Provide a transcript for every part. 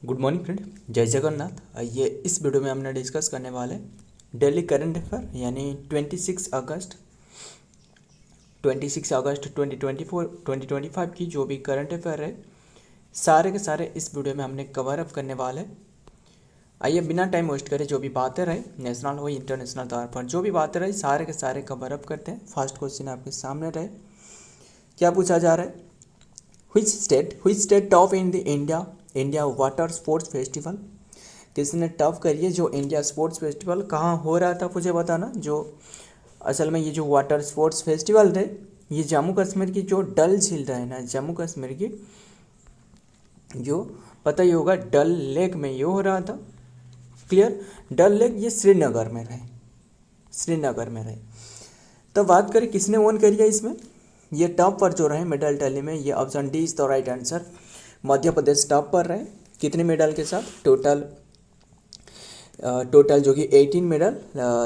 Good morning friend, जय जगन्नाथ। ये इस वीडियो में हमने डिस्कस करने वाले डेली करंट अफेयर यानी 26 अगस्त 2024 की जो भी करंट अफेयर है सारे के सारे इस वीडियो में हमने कवर अप करने वाले। आइए बिना टाइम वेस्ट करे जो भी बातें रहे नेशनल हो इंटरनेशनल तौर पर जो भी बातें रही सारे के सारे कवर अप करते हैं। फर्स्ट क्वेश्चन आपके सामने रहे, क्या पूछा जा रहा है? which state top in the India water sports festival? किसने टॉप करिए जो इंडिया स्पोर्ट्स फेस्टिवल कहाँ हो रहा था मुझे बताना। जो असल में ये जो वाटर स्पोर्ट्स फेस्टिवल है ये जम्मू कश्मीर की जो डल झील रहे ना, जम्मू कश्मीर की जो पता ही होगा डल लेक में ये हो रहा था। क्लियर, डल लेक ये श्रीनगर में रहे। तो बात करें किसने ओन करिए इसमें, ये टॉप पर जो रहे मेडल टैली में, ये option D is the right answer. Madhya Pradesh top पर रहे कितने मेडल के साथ, टोटल जो कि 18 मेडल,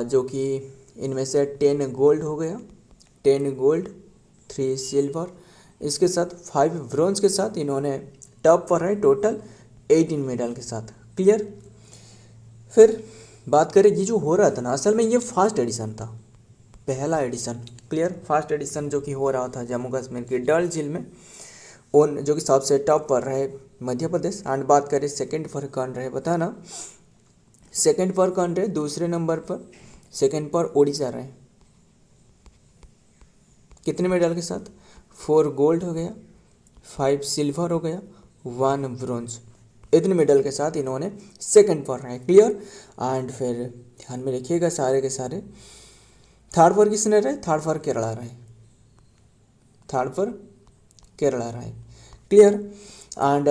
जो कि इनमें से 10 गोल्ड हो गया, 10 गोल्ड 3 सिल्वर, इसके साथ 5 ब्रॉन्ज के साथ इन्होंने टॉप पर रहे टोटल 18 मेडल के साथ। क्लियर, फिर बात करें ये जो हो रहा था ना, असल में ये फर्स्ट एडिशन था, पहला एडिशन। क्लियर, फर्स्ट एडिशन जो कि हो रहा था जम्मू कश्मीर की डल झील में, उन जो कि सबसे टॉप पर रहे मध्य प्रदेश। एंड बात करें सेकंड पर कौन रहे बताना, सेकंड पर कौन रहे, दूसरे नंबर पर सेकंड पर उड़ीसा रहे कितने मेडल के साथ, 4 गोल्ड हो गया, 5 सिल्वर हो गया, 1 ब्रॉन्ज, इतने मेडल के साथ इन्होंने सेकंड पर रहे। क्लियर, एंड फिर ध्यान में रखिएगा सारे के सारे थर्ड पर किसने रहे, थर्ड पर केरला रहे। क्लियर, एंड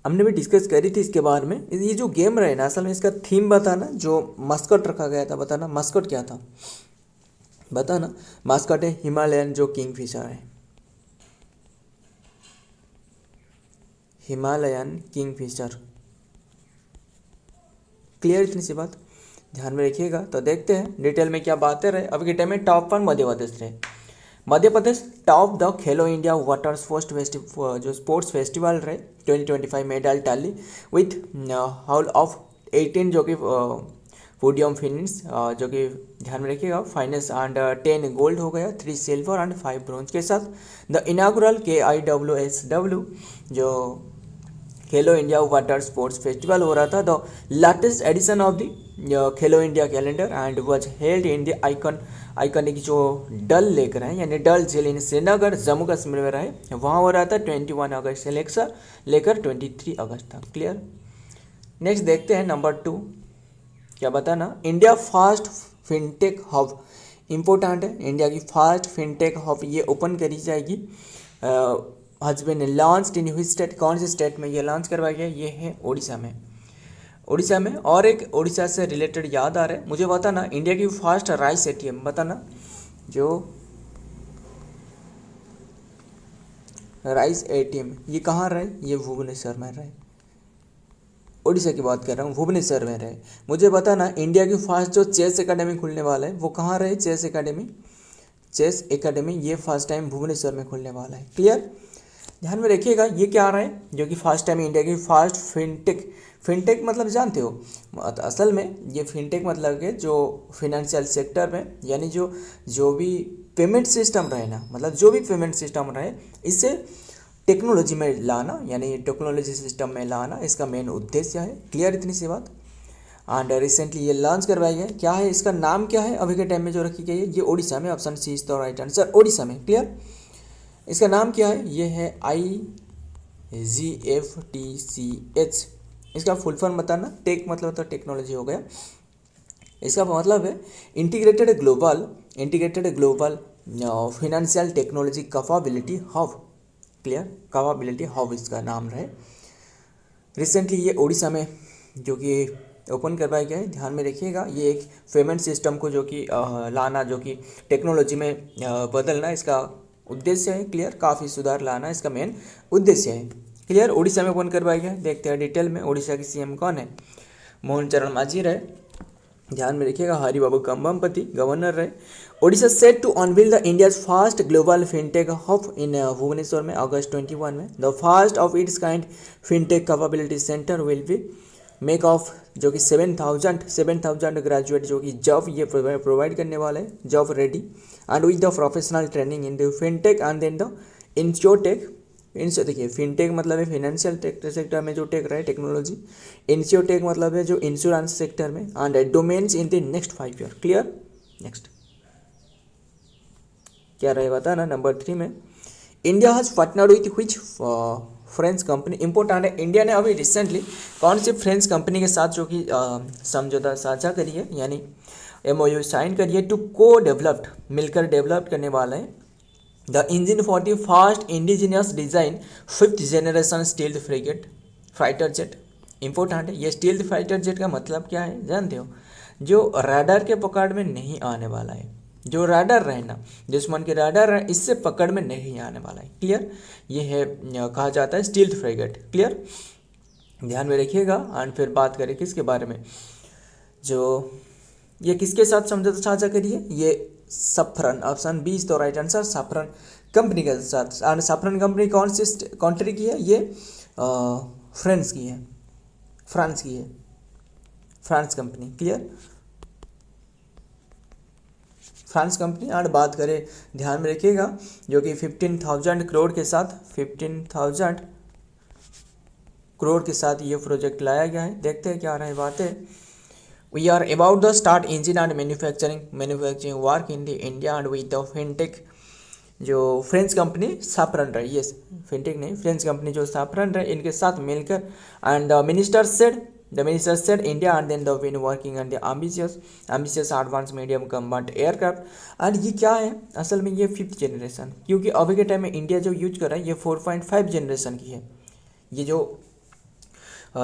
हमने भी डिस्कस करी थी इसके बारे में। ये जो गेम रहे ना, असल में इसका थीम बताना, जो मस्कट रखा गया था बताना, मस्कट क्या था बताना। मस्कट है हिमालयन जो किंगफिशर है, हिमालयन किंगफिशर। क्लियर, इतनी सी बात ध्यान में रखिएगा। तो देखते हैं डिटेल में क्या बातें रहे। अभी के टाइम में टॉप पर मध्य प्रदेश रहे, Madhya Pradesh top the Khelo India water जो स्पोर्ट्स फेस्टिवल रहे 2025 medal tally with haul of 18 जो कि पोडियम फिनिश, जो कि ध्यान में रखिएगा फाइनल्स, एंड 10 गोल्ड हो गया, 3 सिल्वर एंड 5 ब्रॉन्ज के साथ। द इनागुरल KIWSW जो खेलो इंडिया वाटर स्पोर्ट्स फेस्टिवल हो रहा था, the latest edition of the Khelo India calendar and was held in the iconic जो डल लेक रहे यानी डल झील इन श्रीनगर जम्मू कश्मीर में रहे, वहाँ हो रहा था 21 अगस्त से लेकर 23 अगस्त तक। क्लियर, नेक्स्ट देखते हैं नंबर 2, क्या बताना। India first fintech hub, important है, इंडिया की फर्स्ट फिनटेक हब ये ओपन करी जाएगी, has been launched in which state, कौन से स्टेट में ये लॉन्च करवाया गया, ये है उड़ीसा में। और एक उड़ीसा से रिलेटेड याद आ रहा है मुझे बताना, इंडिया की फर्स्ट राइस ATM बताना, जो राइस ATM ये कहाँ रहे, ये भुवनेश्वर में रहे, उड़ीसा की बात कर रहा हूँ, भुवनेश्वर में रहे। मुझे बताना इंडिया की फर्स्ट जो चेस एकेडमी खुलने वाला है वो कहाँ रहे, चेस एकेडमी ये फर्स्ट टाइम भुवनेश्वर में खुलने वाला है। क्लियर, ध्यान में रखिएगा ये क्या आ रहा है, जो कि फर्स्ट टाइम इंडिया की फर्स्ट फिनटेक मतलब जानते हो, असल में ये फिनटेक मतलब कि जो फिनेंशियल सेक्टर में यानी जो भी पेमेंट सिस्टम रहे ना, मतलब जो भी पेमेंट सिस्टम रहे इससे टेक्नोलॉजी में लाना, यानी टेक्नोलॉजी सिस्टम में लाना इसका मेन उद्देश्य है। क्लियर, इतनी सी बात। एंड रिसेंटली ये लॉन्च करवाया गया, क्या है इसका नाम, क्या है अभी के टाइम में जो रखी गई है, ये उड़ीसा में, option C is the right answer, Orissa में। क्लियर, इसका नाम क्या है, ये है IGFTCH, इसका फुल फॉर्म बताना। टेक मतलब तो टेक्नोलॉजी हो गया, इसका मतलब है integrated global financial technology capability hub. Clear, capability hub इसका नाम रहे। रिसेंटली ये उड़ीसा में जो कि ओपन करवाया गया है, ध्यान में रखिएगा। ये एक पेमेंट सिस्टम को जो कि लाना, जो कि टेक्नोलॉजी में बदलना इसका उद्देश्य है। क्लियर, काफ़ी सुधार लाना इसका मेन उद्देश्य है। क्लियर, उड़ीसा में ओपन करवाया गया, देखते हैं डिटेल में। उड़ीसा की CM कौन है, मोहन चरण मांझी रहे। ध्यान में रखिएगा, हरि बाबू कंबमपति गवर्नर रहे। Odisha set to unveil the India's first global fintech hub in Bhubaneswar में अगस्त 21 में। The first of its kind fintech capability centre will be make of, जो कि 7,000 ग्रेजुएट जो कि जॉब ये प्रोवाइड करने वाले हैं, job ready and with the professional training in the fintech and then the insurtech. इनसे देखिए, फिनटेक मतलब है फिनेंशियल टेक सेक्टर में जो टेक रहा है टेक्नोलॉजी, इंश्योटेक मतलब है जो इंश्योरेंस सेक्टर में, and domains in the next 5 year. Clear. Next क्या रहेगा बताना। नंबर 3 में, India has partnered with which French company. Important है, इंडिया ने अभी रिसेंटली कौन सी फ्रेंच कंपनी के साथ जो कि समझौता साझा करी है, यानी MOU साइन करी है, टू को डेवलप्ड, मिलकर डेवलप करने वाले हैं the engine for the fast indigenous design 5th generation stealth frigate fighter jet. Important है, ये स्टील्थ फाइटर जेट का मतलब क्या है जानते हो? जो रडार के पकड़ में नहीं आने वाला है, जो राडार रहे ना, दुश्मन के राडार है, इससे पकड़ में नहीं आने वाला है। क्लियर। ये है कहा जाता है स्टील्थ फ्रिगेट। क्लियर, ध्यान में रखिएगा। एंड फिर बात करें किसके बारे में, जो ये किसके साथ समझौता साझा करिए, ये Safran, option B is the right answer, Safran company के साथ। एंड सफरन कंपनी कौन सी कंट्री की है? ये फ्रांस की है, फ्रांस की है, France company. Clear, France company. और बात करें, ध्यान में रखिएगा, जो कि 15,000 करोड़ के साथ, 15,000 करोड़ के साथ ये प्रोजेक्ट लाया गया है। देखते हैं क्या रहे बातें। We are about the start engine and manufacturing work in the India and with the fintech, जो फ्रेंच कंपनी सैफरन रहे, ये फिनटेक नहीं, फ्रेंच कंपनी जो सैफरन रहे, इनके साथ मिलकर। And the minister said India and then the been working on the ambitious advanced medium combat aircraft। and ये क्या है असल में? ये 5th जनरेशन, क्योंकि अभी के टाइम में इंडिया जो यूज कर रहा है ये 4.5 जनरेशन की है, ये जो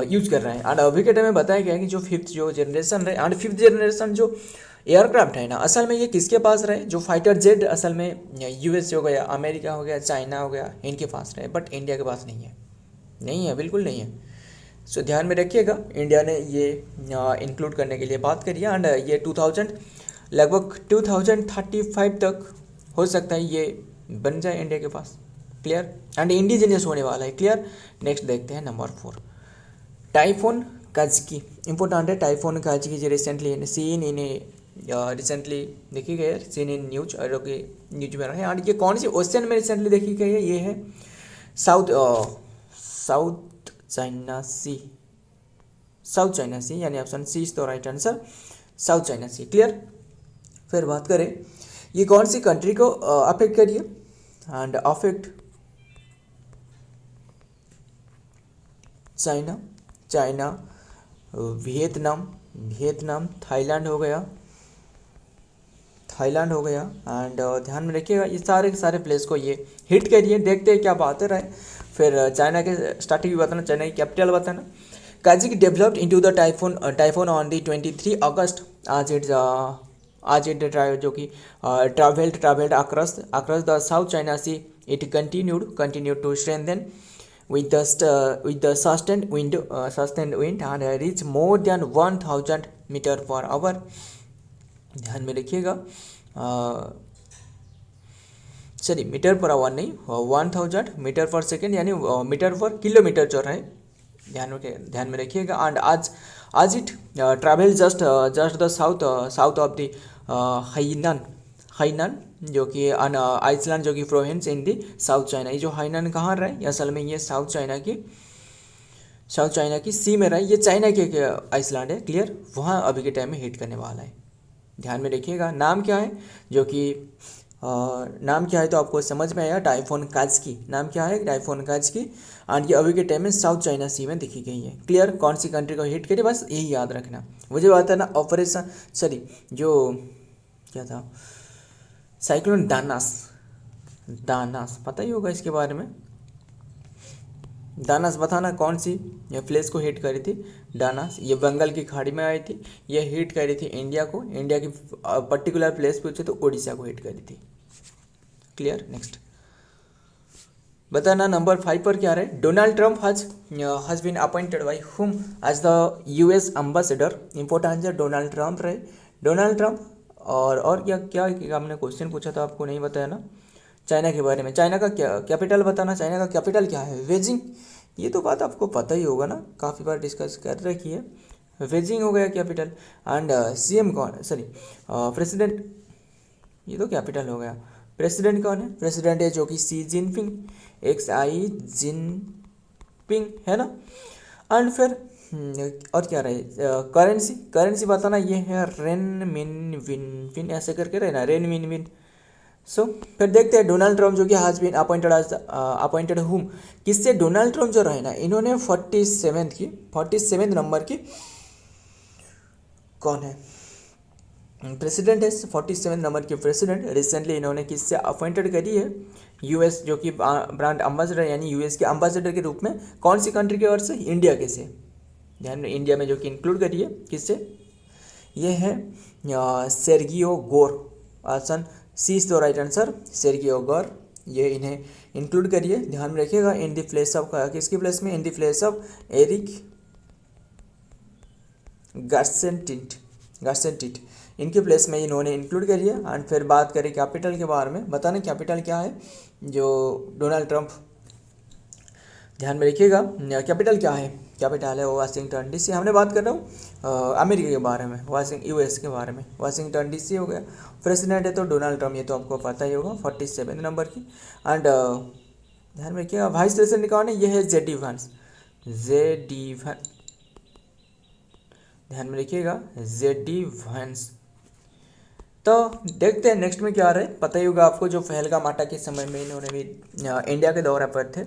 यूज कर रहा है। एंड अभी के टाइम में बताया गया है कि जो 5th जो जनरेशन रहे, एंड 5th जनरेशन जो एयरक्राफ्ट है ना, असल में ये किसके पास रहे? जो फाइटर जेट असल में US हो गया, अमेरिका हो गया, चाइना हो गया, इनके पास रहे, बट इंडिया के पास नहीं है, नहीं है, बिल्कुल नहीं है। सो ध्यान में रखिएगा, इंडिया ने ये इंक्लूड करने के लिए बात करी है। एंड ये 2000 लगभग 2035 तक हो सकता है ये बन जाए इंडिया के पास। क्लियर, एंड इंडिजिनियस होने वाला है। क्लियर। नेक्स्ट देखते हैं नंबर 4, टाइफोन काजकी। इंपोर्टेंट है, टाइफोन काजकी जो रिसेंटली सीन इन रिसेंटली देखी गई है, सीन इन न्यूज, और न्यूज में रहे। एंड ये कौन सी ओशन में रिसेंटली देखी गई है? ये है South China Sea, South China Sea, यानी option C is the right answer, South China Sea. Clear. फिर बात करें, ये कौन सी कंट्री को अफेक्ट करिए? And affect China, China, Vietnam, Thailand हो गया, थाईलैंड हो गया। एंड ध्यान में रखिएगा, ये सारे के सारे प्लेस को ये हिट करिए। देखते हैं क्या बातें रहे। फिर चाइना के स्टार्टिंग भी बताना, चाइना की कैपिटल बताना। Kajiki developed into the typhoon on the 23 August आज इट जो कि travelled across the South China Sea. It continued to strengthen with the sustained wind and reach more than 1000 metre per hour. ध्यान में रखिएगा, sorry metre per our नहीं, 1000 metre पर second, यानी metre पर किलोमीटर जो है, ध्यान में रखिएगा। एंड आज it travel just the south of the Hainan, जो कि आइसलैंड, जो कि प्रोविंस इन दी साउथ चाइना। ये जो हाइनान कहाँ रहा है? असल में ये साउथ चाइना की सी में रहा है, ये चाइना के आइसलैंड है। क्लियर, वहाँ अभी के टाइम में हिट करने वाला है। ध्यान में रखिएगा, नाम क्या है? जो कि नाम क्या है तो आपको समझ में आया, टाइफोन काजकी। नाम क्या है? टाइफोन काजकी। एंड ये अभी के टाइम में साउथ चाइना सी में देखी गई है। क्लियर, कौन सी कंट्री को हिट करी, बस यही याद रखना। मुझे बात है ना, ऑपरेशन सॉरी जो क्या था, साइक्लोन दानास पता ही होगा इसके बारे में। दानास बताना कौन सी ये प्लेस को हिट करी थी? दानास, ये बंगाल की खाड़ी में आई थी, ये हिट करी थी इंडिया को। इंडिया की पर्टिकुलर प्लेस पूछे तो उड़ीसा को हिट करी थी। क्लियर। नेक्स्ट बताना नंबर 5 पर क्या रहे। Donald Trump has been appointed by whom as the US ambassador. Important answer Donald Trump रहे। डोनाल्ड ट्रंप और क्या क्या हमने क्वेश्चन पूछा था, आपको नहीं बताया ना, चाइना के बारे में। चाइना का क्या कैपिटल बताना, चाइना का कैपिटल क्या है, बेजिंग। ये तो बात आपको पता ही होगा ना, काफ़ी बार डिस्कस कर रखी है। बेजिंग हो गया कैपिटल। एंड सीएम कौन, सॉरी प्रेसिडेंट, ये तो कैपिटल हो गया। प्रेसिडेंट कौन है, प्रेसिडेंट है जो कि सी जिनपिंग, जिनपिंग है ना। एंड फिर और क्या रहे, करेंसी, करेंसी बताना, ये है रेन मिन विन विन, ऐसे करके रहे ना, रेन मिन विन। सो फिर देखते हैं डोनाल्ड ट्रंप जो कि has been appointed as appointed whom, किससे, डोनाल्ड ट्रंप जो रहे ना, इन्होंने 47 नंबर की, कौन है प्रेसिडेंट है 47 नंबर के प्रेसिडेंट, रिसेंटली इन्होंने किससे अपॉइंटेड करी है, यूएस जो कि ब्रांड एम्बेसडर यानी यूएस के एम्बेसडर के रूप में, कौन सी कंट्री की ओर से, इंडिया के से, ध्यान में इंडिया में जो कि इंक्लूड करी है, किससे, ये है Sergio Gor. Option C is the right answer, Sergio Gor, ये इन्हें इंक्लूड करिए, ध्यान में रखिएगा। इन द प्लेस ऑफ, किसकी प्लेस में, in the place of Eric Garcetti, इनके प्लेस में इन्होंने इंक्लूड करिए। एंड फिर बात करें कैपिटल के बारे में, बताना कैपिटल क्या है जो डोनाल्ड ट्रंप, ध्यान में रखिएगा कैपिटल क्या है, कैपिटल है वाशिंगटन डीसी। हमने बात कर रहा हूँ अमेरिका के बारे में, यूएस के बारे में, वाशिंगटन डीसी हो गया। प्रेसिडेंट है तो डोनाल्ड ट्रंप, ये तो आपको पता ही होगा, 47 नंबर की। एंड ध्यान में रखिएगा वाइस प्रेसिडेंट कौन है, ये है जेडी वांस, ध्यान में रखिएगा जेडी वांस। तो देखते हैं नेक्स्ट में क्या आ रहा है, पता ही होगा आपको, जो पहलगाम अटैक के समय में इन्होंने भी इंडिया के दौरे पर थे,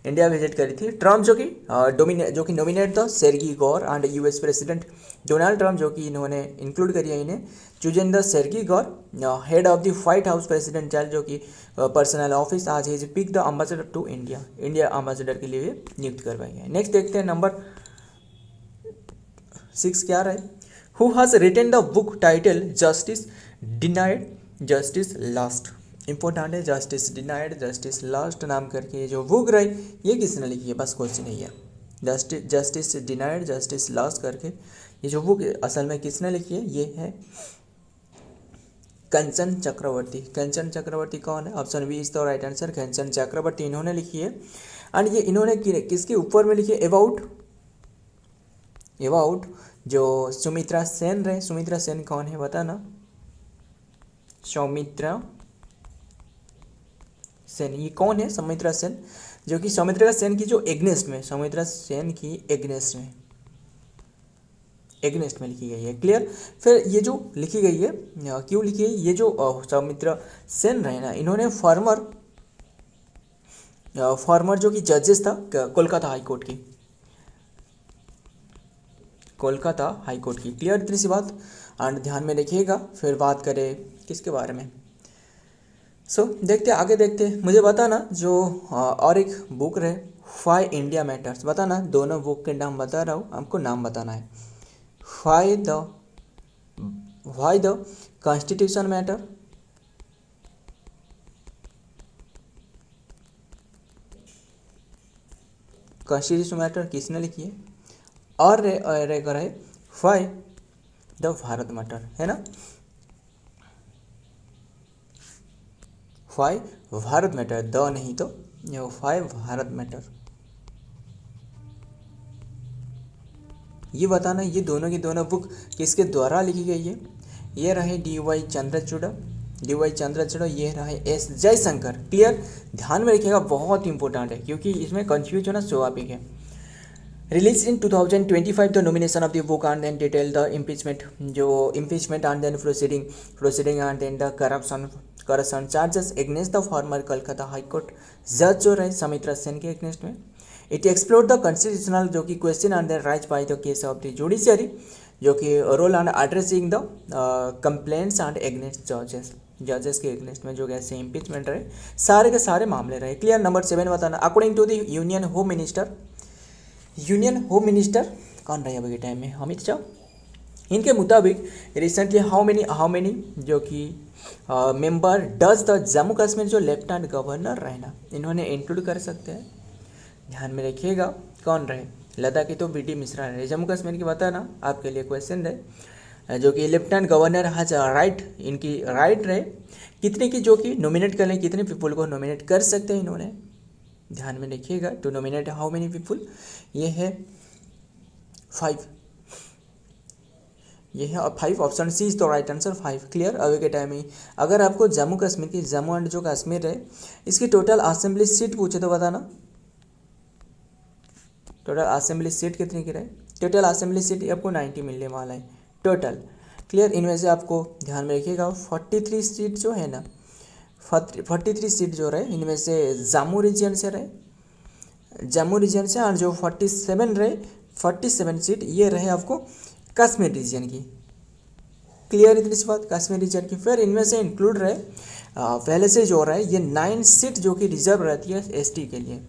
इंडिया विजिट करी थी। ट्रम्प जो कि नॉमिनेट था Sergio Gor, and US President Donald Trump जो कि इन्होंने इंक्लूड करिए इन्हें, chosen the Sergio Gor head of the White House presidential जो कि पर्सनल ऑफिस आज is pick the ambassador to India, India ambassador के लिए नियुक्त करवाए गए। नेक्स्ट देखते हैं नंबर 6 क्या रहा है, who has written the book title justice denied justice last. Important है, जस्टिस डिनाइड जस्टिस लास्ट नाम करके जो बुक रही, ये किसने लिखी है, बस क्वेश्चन ही है, जस्टिस डिनाइड जस्टिस लास्ट करके ये जो बुक असल में किसने लिखी है, ये है कंचन चक्रवर्ती। कंचन चक्रवर्ती कौन है, option B is the right answer, Kanchan Chakraborty इन्होंने लिखी है। एंड ये इन्होंने किसके ऊपर में लिखी है, अबाउट जो सुमित्रा सेन रहे, सुमित्रा सेन कौन है बताना, सौमित्रा सेन, ये कौन है, सुमित्रा सेन, जो कि सौमित्रा सेन की जो एग्नेस्ट में, सौमित्रा सेन की एग्नेस्ट में लिखी गई है, क्लियर। फिर ये जो लिखी गई है, क्यों लिखी है, ये जो सौमित्रा सेन रहे ना, इन्होंने फॉर्मर जो कि जजेस था कोलकाता हाई कोर्ट की, क्लियर इतनी सी बात। एंड ध्यान में रखिएगा। फिर बात करें किसके बारे में, देखते आगे देखते, मुझे बताना जो और एक बुक रहे वाई इंडिया मैटर्स, बताना, दोनों बुक के नाम बता रहा हूँ, आपको नाम बताना है। वाई द कॉन्स्टिट्यूशन मैटर, किसने लिखी है, और रहे वाई द भारत मैटर, है ना, वाई भारत मैटर, द नहीं तो वाई भारत मैटर, ये बताना। ये दोनों की दोनों बुक किसके द्वारा लिखी गई है, ये रहे डी.वाई. चंद्रचूड़, ये रहे एस. जयशंकर, क्लियर। ध्यान में रखिएगा, बहुत इंपॉर्टेंट है क्योंकि इसमें कंफ्यूज होना स्वाभाविक है। Release in 2025 the nomination of the book and then detail the impeachment and then proceeding and then the corruption charges against the former Calcutta high court जज जो रहे सुमित्रा सेन के एगेंस्ट में। इट एक्सप्लोर द कॉन्स्टिट्यूशनल जो कि question and then rise by the case of the judiciary जो कि role and addressing the complaints and against जजेस के एगेंस्ट में जो कैसे इम्पीचमेंट रहे, सारे के सारे मामले रहे, क्लियर। नंबर 7 बताना, according to the union home minister कौन रहे अभी के टाइम में, अमित शाह, इनके मुताबिक रिसेंटली हाउ मेनी जो कि member does the Jammu Kashmir जो लेफ्टिनेंट गवर्नर रहे ना, इन्होंने इंक्लूड कर सकते हैं। ध्यान में रखिएगा कौन रहे, लद्दाख की तो BD मिश्रा रहे। जम्मू कश्मीर की बता ना आपके लिए क्वेश्चन रहे, जो कि लेफ्टिनेंट गवर्नर हैज राइट, इनकी राइट रहे कितने की जो कि नॉमिनेट कर लें, कितने पीपल को नॉमिनेट कर सकते हैं इन्होंने। ध्यान में रखिएगा to nominate how many people, ये है 5, ये है 5, ऑप्शन सी इज तो राइट आंसर 5। क्लियर। अभी के टाइम में अगर आपको जम्मू कश्मीर की, जम्मू एंड जो कश्मीर है, इसकी टोटल असेंबली सीट पूछे तो बताना, टोटल असेंबली सीट कितनी की रहे। टोटल असेंबली सीट आपको 90 मिलने वाला है टोटल। क्लियर। इनमें से आपको ध्यान में रखिएगा 43 सीट जो है ना, 43 सीट जो रहे इनमें से जम्मू रीजन से रहे, जम्मू रीजन से, और जो 47 रहे, 47 सीट ये रहे आपको कश्मीर रीजन की। क्लियर इतनी सी बात, कश्मीर रीजन की। फिर इनमें से इंक्लूड रहे पहले से जो रहे ये 9 सीट जो कि रिजर्व रहती है ST के लिए,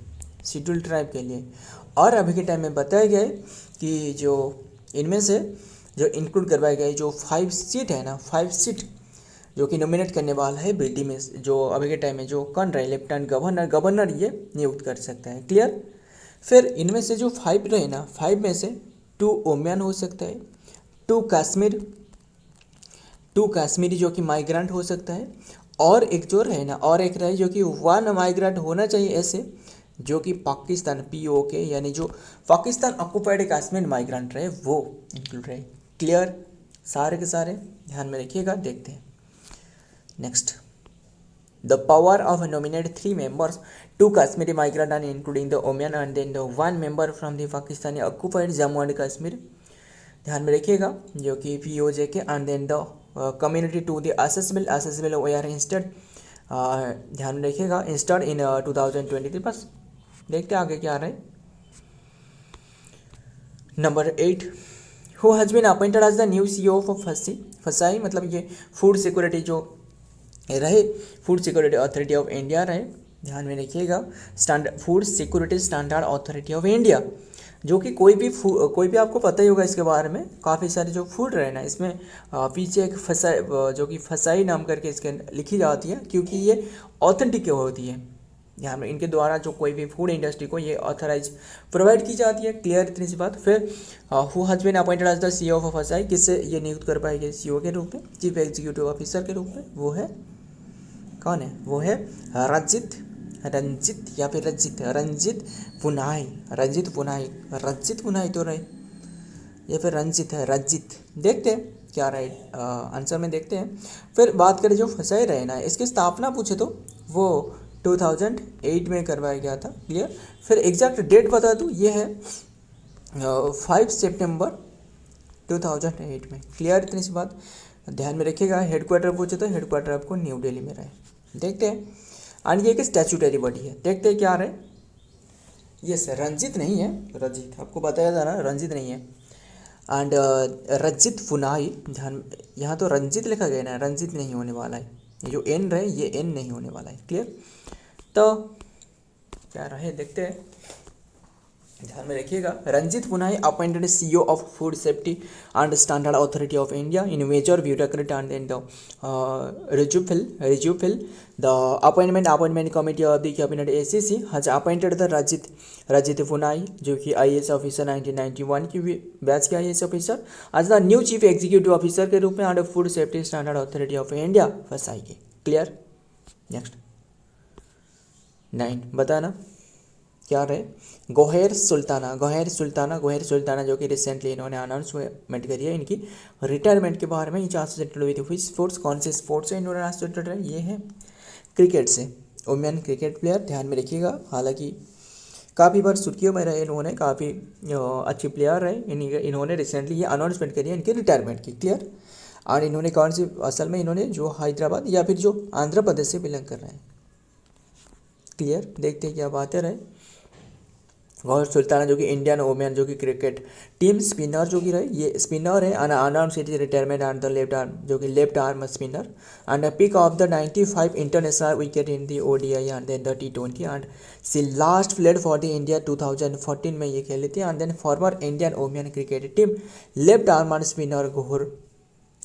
शेड्यूल ट्राइब के लिए। और अभी के टाइम में बताया गया है कि जो इनमें से जो इंक्लूड करवाए गए जो 5 सीट है ना, 5 सीट जो कि नॉमिनेट करने वाला है BD में, जो अभी के टाइम में जो कौन रहे लेफ्टिनेंट गवर्नर ये नियुक्त कर सकता है। क्लियर। फिर इनमें से जो 5 रहे ना, 5 में से 2 ओमियन हो सकता है, 2 कश्मीरी जो कि माइग्रेंट हो सकता है, और एक जो रहे ना, और एक रहे जो कि 1 माइग्रेंट होना चाहिए ऐसे, जो कि पाकिस्तान POK यानी जो पाकिस्तान ऑक्युपाइड कश्मीर माइग्रेंट रहे वो इंक्लूड रहे। क्लियर सारे के सारे, ध्यान में रखिएगा। देखते हैं next, the power of nominate 3 members, 2 Kashmiri migrant and including the woman and then the 1 member from the Pakistani occupied Jammu and Kashmir. ध्यान में रखिएगा जो कि POJK and then the community to the accessible where instead. ध्यान में रखिएगा इंस्टेड इन 2023। बस देखते हैं आगे क्या आ रहा है। Number 8, who has been appointed as the new CEO of FSSAI, मतलब ये फूड सिक्योरिटी जो रहे, food security authority of India रहे। ध्यान में रखिएगा food security standard authority of India, जो कि कोई भी आपको पता ही होगा इसके बारे में, काफ़ी सारे जो फूड रहे ना इसमें पीछे एक फसाई जो कि फसाई नाम करके इसके लिखी जाती है, क्योंकि ये ऑथेंटिक होती है। ध्यान में इनके द्वारा जो कोई भी फूड इंडस्ट्री को ये ऑथराइज प्रोवाइड की जाती है। क्लियर इतनी सी बात। फिर who has been appointed as the CEO of FSSAI, किससे ये नियुक्त कर पाएंगे CEO के रूप में, चीफ एग्जीक्यूटिव ऑफिसर के रूप में, वो है कौन है, वो है रंजित या फिर रंजित पुनाई, रंजित पुनाई तो रहे, या फिर रंजित है, रंजित। देखते हैं क्या राइट आंसर में देखते हैं। फिर बात करें जो फसाई रहे ना, इसकी स्थापना पूछे तो वो 2008 में करवाया गया था। क्लियर। फिर एग्जैक्ट डेट बता दूँ, ये है 5 सितंबर 2008 में। क्लियर इतनी सी बात, ध्यान में रखिएगा। हेडक्वार्टर पूछे तो हेडक्वार्टर आपको न्यू दिल्ली में रहे। देखते हैं। एंड ये एक स्टैचूटरी बॉडी है। देखते हैं क्या रहे। ये रंजित नहीं है, रंजित आपको बताया था ना, रंजित नहीं है। एंड रंजित पुनाई, ध्यान यहाँ तो रंजित लिखा गया ना, रंजित नहीं होने वाला है, ये जो N रहे ये N नहीं होने वाला है। क्लियर। तो क्या रहे देखते हैं, ध्यान में रखिएगा। Ranjit Punhani appointed CEO of food safety and standard authority of India in major bureaucrat and then the reshuffle the appointment committee of the cabinet ACC has appointed the Ranjit Punhani, जो कि IAS ऑफिसर 1991 की बैच के IAS officer, as the new chief executive officer के रूप में and food safety standard authority of India FSSAI के। Clear. Next 9 बताना क्या रहे। गोहेर सुल्ताना जो कि रिसेंटली इन्होंने अनाउंसमेंट करी है इनकी रिटायरमेंट के बारे में। एसोसिएटेड विद व्हिच स्पोर्ट्स, कौन से स्पोर्ट्स से इन्होंने एसोसिएटेड है, ये है क्रिकेट से, वुमेन क्रिकेट प्लेयर। ध्यान में रखिएगा। हालांकि काफ़ी बार सुर्खियों में रहे इन्होंने, काफ़ी अच्छे प्लेयर रहे। इन्होंने रिसेंटली ये अनाउंसमेंट करी है इनके रिटायरमेंट की। क्लियर। और इन्होंने कौन सी, असल में इन्होंने जो हैदराबाद या फिर जो आंध्र प्रदेश से बिलोंग कर रहे हैं। क्लियर। देखते हैं क्या बातें रहे। गौहर सुल्ताना जो कि इंडियन वोमेन जो कि क्रिकेट टीम स्पिनर जो कि रहे, ये स्पिनर है and announce it retirement and the left arm जो कि left arm spinner and pick off the 95 international wicket in the ODI and then the T20 and she last played for the India 2014 में ये खेली थी and then former Indian women cricket team left arm and spinner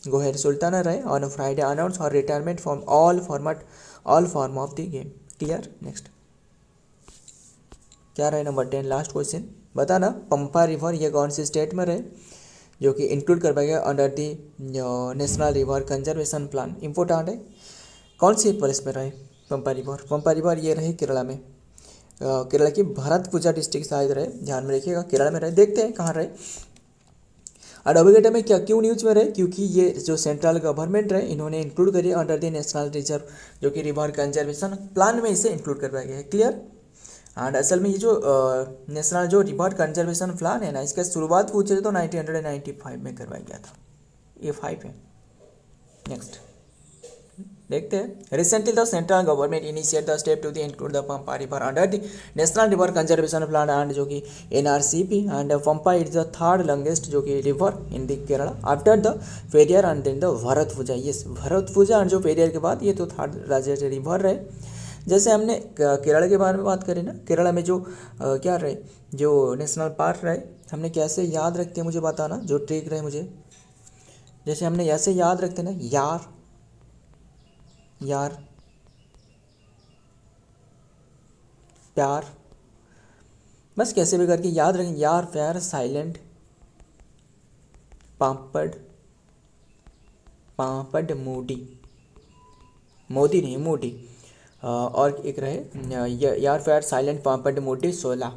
Gohar Sultana रहे on Friday announce और retirement from all form of the game. Clear. Next क्या रहे number 10 last question बताना, पंपा river ये कौन सी स्टेट में रहे जो कि इंक्लूड करवाया गया under the national river conservation plan. Important है, कौन सी प्लेस में रहे पंपा रिवर ये रहे केरला में, केरला की भरतपुजा डिस्ट्रिक्ट शायद रहे, ध्यान में रखिएगा केरला में रहे। देखते हैं कहाँ रहे और अभी के टाइम में क्या क्यों न्यूज़ में रहे, क्योंकि ये जो सेंट्रल गवर्नमेंट रहे इन्होंने इंक्लूड करी अंडर द नेशनल रिजर्व जो कि रिवर कंजर्वेशन प्लान में इसे इंक्लूड करवाया गया है। क्लियर। एंड असल में ये जो नेशनल जो रिवर कंजर्वेशन प्लान है ना, इसका शुरुआत पूछे तो 1995 में करवाया गया था। ये 5 है। नेक्स्ट देखते हैं, recently the central government initiate the step to the include the Pampa river under the national river conservation plan and जो कि NRCP and Pampa is the third longest जो कि river in the Kerala after the Periyar and then the Bharathapuzha. ये Bharathapuzha and जो पेरियार के बाद ये तो थर्ड लार्जेस्ट रिवर रहे। जैसे हमने केरला के बारे में बात करी ना, केरला में जो क्या रहे जो नेशनल पार्क रहे, हमने कैसे याद रखते हैं मुझे बताना, जो ट्रिक रहे मुझे। जैसे हमने ऐसे याद रखते ना, यार प्यार, बस कैसे भी करके याद रखें, यार प्यार साइलेंट पापड़ मोदी नहीं मोदी और एक रहे यार प्यार साइलेंट पापड़ मोदी सुल्ला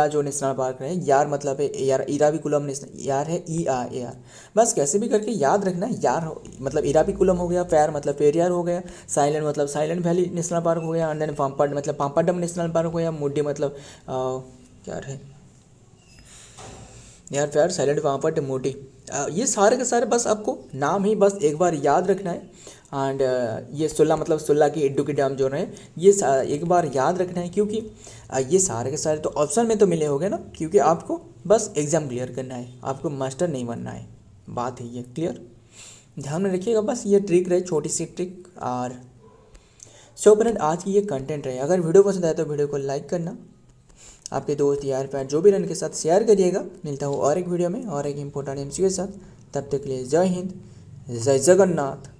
जो नेशनल पार्क रहे। यार मतलब है यार इराविकुलम नेशनल, यार है ERAR। बस कैसे भी करके याद रखना, यार मतलब इराविकुलम हो गया, प्यार मतलब पेरियार हो गया, साइलेंट मतलब साइलेंट वैली नेशनल पार्क हो गया, एंड देन पापड़ मतलब पापड़म नेशनल पार्क हो गया, मोडी मतलब क्या रहे यार प्यार साइलेंट पापड़ मोडी। ये सारे के सारे बस आपको नाम ही बस एक बार याद रखना है। एंड ये सुल्ला मतलब सुल्ला की इड्डू की डैम जो रहे ये एक बार याद रखना है, क्योंकि ये सारे के सारे तो ऑप्शन में तो मिले होंगे ना, क्योंकि आपको बस एग्ज़ाम क्लियर करना है, आपको मास्टर नहीं बनना है, बात है ये। क्लियर। ध्यान में रखिएगा, बस ये ट्रिक रहे, छोटी सी ट्रिक। और सो फ्रेंड आज की ये कंटेंट रहे, अगर वीडियो पसंद आए तो वीडियो को लाइक करना, आपके दोस्त यार प्यार जो भी रन के साथ शेयर करिएगा। मिलता हूँ और एक वीडियो में और एक इम्पोर्टेंट MCQ के साथ, तब तक के लिए जय हिंद जय जगन्नाथ।